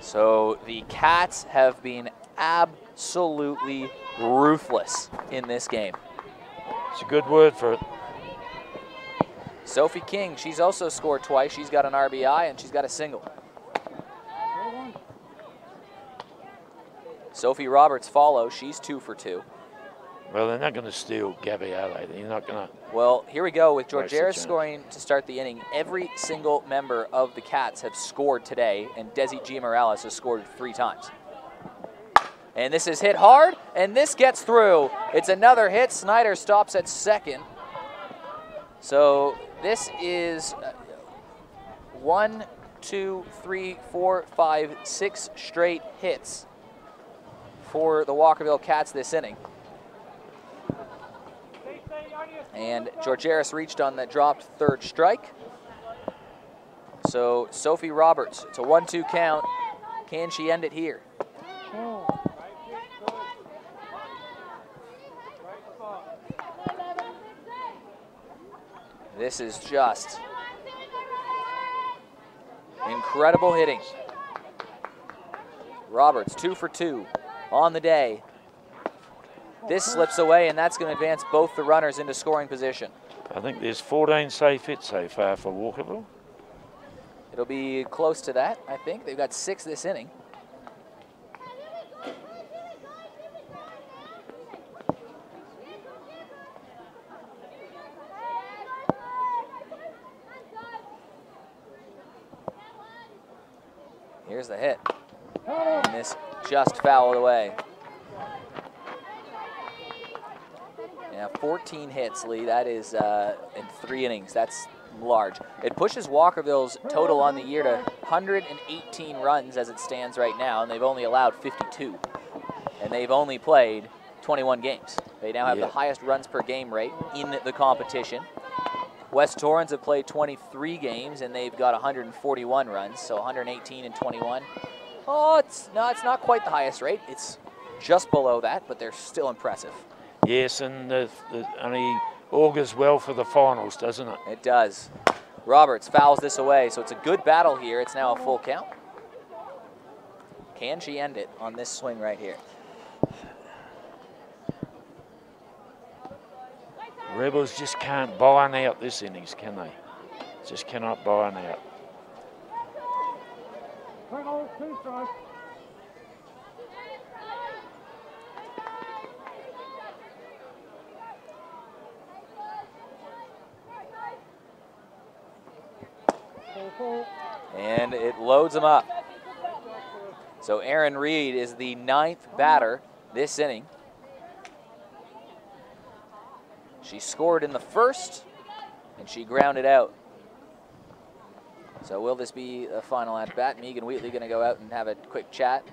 So the Cats have been absolutely ruthless in this game. It's a good word for it. Sophie King, she's also scored twice. She's got an RBI and she's got a single. Sophie Roberts follows. She's 2 for 2. Well, they're not going to steal Gabby Adelaide. They're not going to. Well, here we go with Georgiera scoring to start the inning. Every single member of the Cats have scored today, and Desi G. Morales has scored 3 times. And this is hit hard, and this gets through. It's another hit. Snyder stops at second. So this is 1, 2, 3, 4, 5, 6 straight hits for the Walkerville Cats this inning. And Georgeris reached on that dropped third strike. So Sophie Roberts, it's a 1-2 count. Can she end it here? This is just incredible hitting. Roberts 2 for 2 on the day. This slips away, and that's going to advance both the runners into scoring position. I think there's 14 safe hits so far for Walkerville. It'll be close to that, I think. They've got 6 this inning. Here's the hit. And this just fouled away. Yeah, 14 hits, Lee. That is in 3 innings. That's large. It pushes Walkerville's total on the year to 118 runs as it stands right now, and they've only allowed 52. And they've only played 21 games. They now have the highest runs per game rate in the competition. West Torrens have played 23 games, and they've got 141 runs, so 118 and 21. Oh, it's not quite the highest rate. It's just below that, but they're still impressive. Yes, and the only augurs well for the finals, doesn't it? It does. Roberts fouls this away, so it's a good battle here. It's now a full count. Can she end it on this swing right here? Rebels just can't buy an out this innings, can they? Just cannot buy an out. Glenelg, 2 strikes. And it loads them up. So Erin Reed is the 9th batter this inning. She scored in the first, and she grounded out. So will this be the final at bat? Megan Wheatley going to go out and have a quick chat.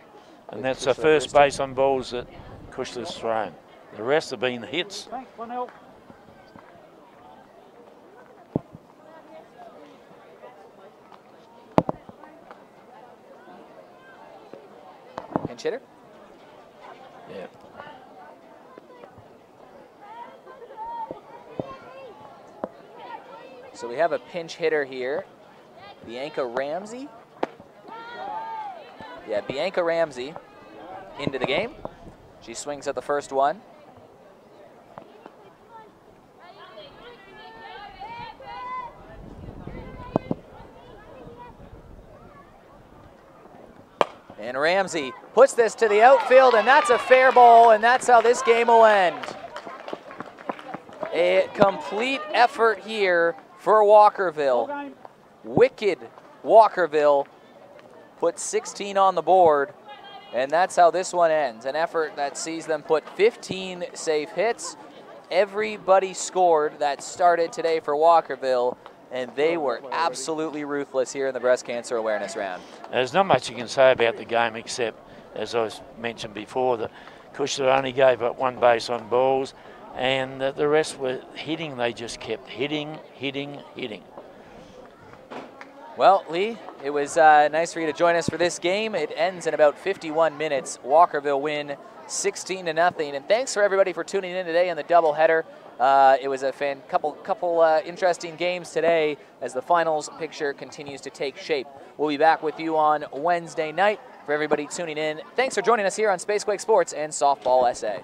And that's the first base on balls that Kushler's thrown. The rest have been hits. Thanks, Glenelg. Pinch hitter? Yeah. So we have a pinch hitter here. Bianca Ramsey. Yeah, Bianca Ramsey into the game. She swings at the first one. And Ramsey puts this to the outfield, and that's a fair ball, and that's how this game will end. A complete effort here for Walkerville. Wicked Walkerville put 16 on the board, and that's how this one ends. An effort that sees them put 15 safe hits. Everybody scored that started today for Walkerville, and they were absolutely ruthless here in the breast cancer awareness round. There's not much you can say about the game except, as I mentioned before, that Kushler only gave up 1 base on balls, and the rest were hitting. They just kept hitting, hitting, hitting. Well, Lee, it was nice for you to join us for this game. It ends in about 51 minutes. Walkerville win 16-0. And thanks for everybody for tuning in today on the doubleheader. It was a couple interesting games today as the finals picture continues to take shape. We'll be back with you on Wednesday night. For everybody tuning in, thanks for joining us here on Spacequake Sports and Softball SA.